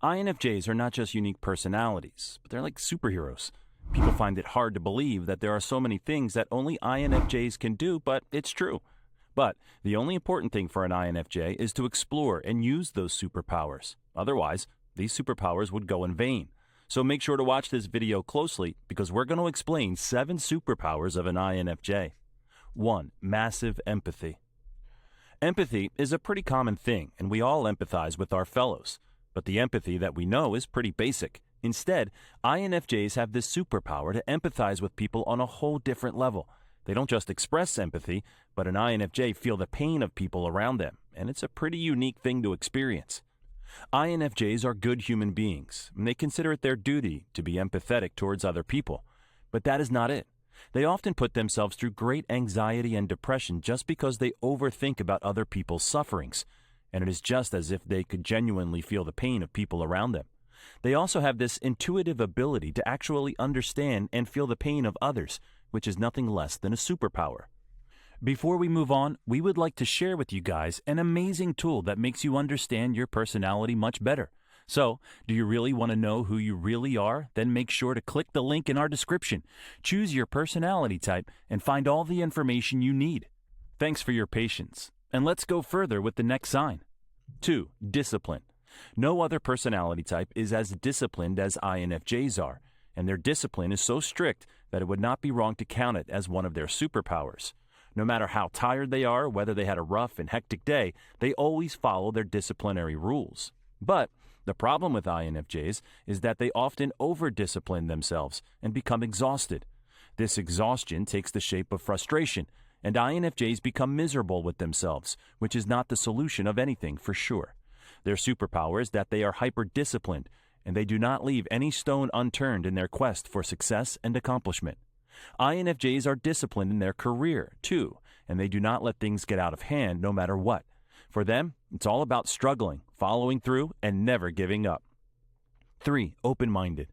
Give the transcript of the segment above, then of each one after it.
INFJs are not just unique personalities, but they're like superheroes. People find it hard to believe that there are so many things that only INFJs can do, but it's true. But the only important thing for an INFJ is to explore and use those superpowers. Otherwise, these superpowers would go in vain. So make sure to watch this video closely because we're going to explain 7 superpowers of an INFJ. 1. Massive empathy. Empathy is a pretty common thing, and we all empathize with our fellows. But the empathy that we know is pretty basic. Instead, INFJs have this superpower to empathize with people on a whole different level. They don't just express empathy, but an INFJ feel the pain of people around them, and it's a pretty unique thing to experience. INFJs are good human beings, and they consider it their duty to be empathetic towards other people. But that is not it. They often put themselves through great anxiety and depression just because they overthink about other people's sufferings, and it is just as if they could genuinely feel the pain of people around them. They also have this intuitive ability to actually understand and feel the pain of others, which is nothing less than a superpower. Before we move on, we would like to share with you guys an amazing tool that makes you understand your personality much better. So, do you really want to know who you really are? Then make sure to click the link in our description. Choose your personality type and find all the information you need. Thanks for your patience. And let's go further with the next sign. 2. Discipline. No other personality type is as disciplined as INFJs are, and their discipline is so strict that it would not be wrong to count it as one of their superpowers. No matter how tired they are, whether they had a rough and hectic day, they always follow their disciplinary rules. But the problem with INFJs is that they often over-discipline themselves and become exhausted. This exhaustion takes the shape of frustration, and INFJs become miserable with themselves, which is not the solution of anything for sure. Their superpower is that they are hyper-disciplined, and they do not leave any stone unturned in their quest for success and accomplishment. INFJs are disciplined in their career, too, and they do not let things get out of hand no matter what. For them, it's all about struggling, following through, and never giving up. 3. Open-minded.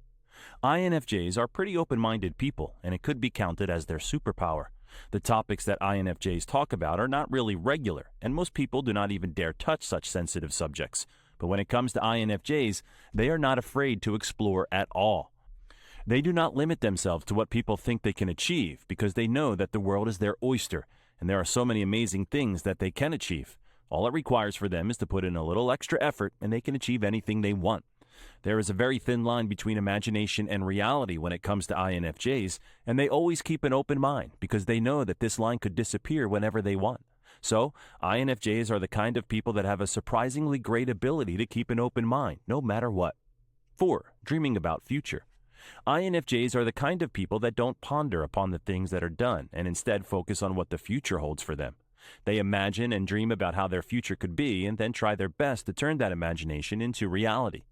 INFJs are pretty open-minded people, and it could be counted as their superpower. The topics that INFJs talk about are not really regular, and most people do not even dare touch such sensitive subjects. But when it comes to INFJs, they are not afraid to explore at all. They do not limit themselves to what people think they can achieve because they know that the world is their oyster, and there are so many amazing things that they can achieve. All it requires for them is to put in a little extra effort, and they can achieve anything they want. There is a very thin line between imagination and reality when it comes to INFJs, and they always keep an open mind because they know that this line could disappear whenever they want. So, INFJs are the kind of people that have a surprisingly great ability to keep an open mind, no matter what. 4. Dreaming about future. INFJs are the kind of people that don't ponder upon the things that are done and instead focus on what the future holds for them. They imagine and dream about how their future could be and then try their best to turn that imagination into reality.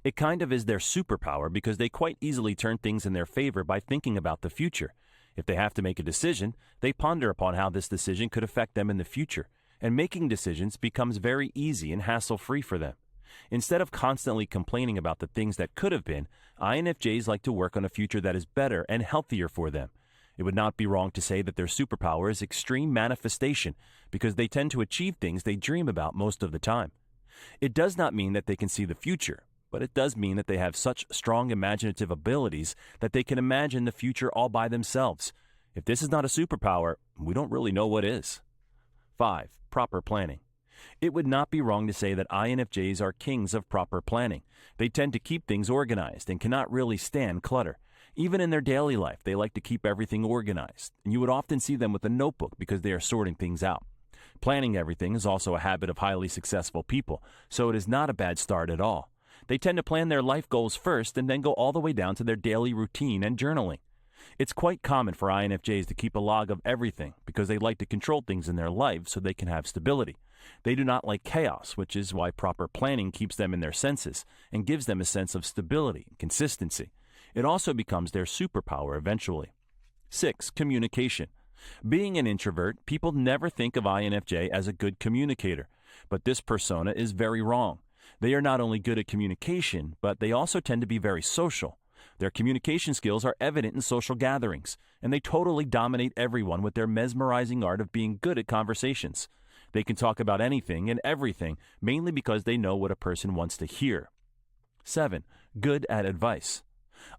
It kind of is their superpower because they quite easily turn things in their favor by thinking about the future. If they have to make a decision, they ponder upon how this decision could affect them in the future, and making decisions becomes very easy and hassle-free for them. Instead of constantly complaining about the things that could have been, INFJs like to work on a future that is better and healthier for them. It would not be wrong to say that their superpower is extreme manifestation because they tend to achieve things they dream about most of the time. It does not mean that they can see the future, but it does mean that they have such strong imaginative abilities that they can imagine the future all by themselves. If this is not a superpower, we don't really know what is. 5. Proper planning. It would not be wrong to say that INFJs are kings of proper planning. They tend to keep things organized and cannot really stand clutter. Even in their daily life, they like to keep everything organized, and you would often see them with a notebook because they are sorting things out. Planning everything is also a habit of highly successful people, so it is not a bad start at all. They tend to plan their life goals first and then go all the way down to their daily routine and journaling. It's quite common for INFJs to keep a log of everything because they like to control things in their life so they can have stability. They do not like chaos, which is why proper planning keeps them in their senses and gives them a sense of stability and consistency. It also becomes their superpower eventually. 6. Communication. Being an introvert, people never think of INFJ as a good communicator, but this persona is very wrong. They are not only good at communication, but they also tend to be very social. Their communication skills are evident in social gatherings, and they totally dominate everyone with their mesmerizing art of being good at conversations. They can talk about anything and everything, mainly because they know what a person wants to hear. 7. Good at advice.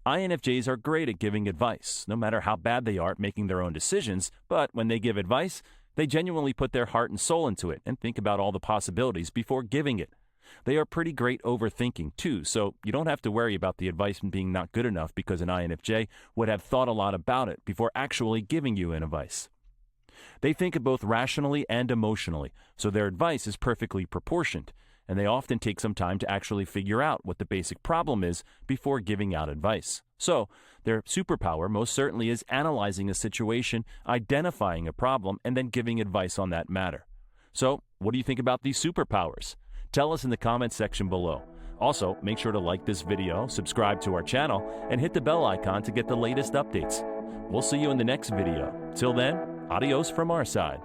INFJs are great at giving advice, no matter how bad they are at making their own decisions, but when they give advice, they genuinely put their heart and soul into it and think about all the possibilities before giving it. They are pretty great overthinking, too, so you don't have to worry about the advice being not good enough because an INFJ would have thought a lot about it before actually giving you an advice. They think both rationally and emotionally, so their advice is perfectly proportioned, and they often take some time to actually figure out what the basic problem is before giving out advice. So, their superpower most certainly is analyzing a situation, identifying a problem, and then giving advice on that matter. So, what do you think about these superpowers? Tell us in the comments section below. Also, make sure to like this video, subscribe to our channel, and hit the bell icon to get the latest updates. We'll see you in the next video. Till then, adios from our side.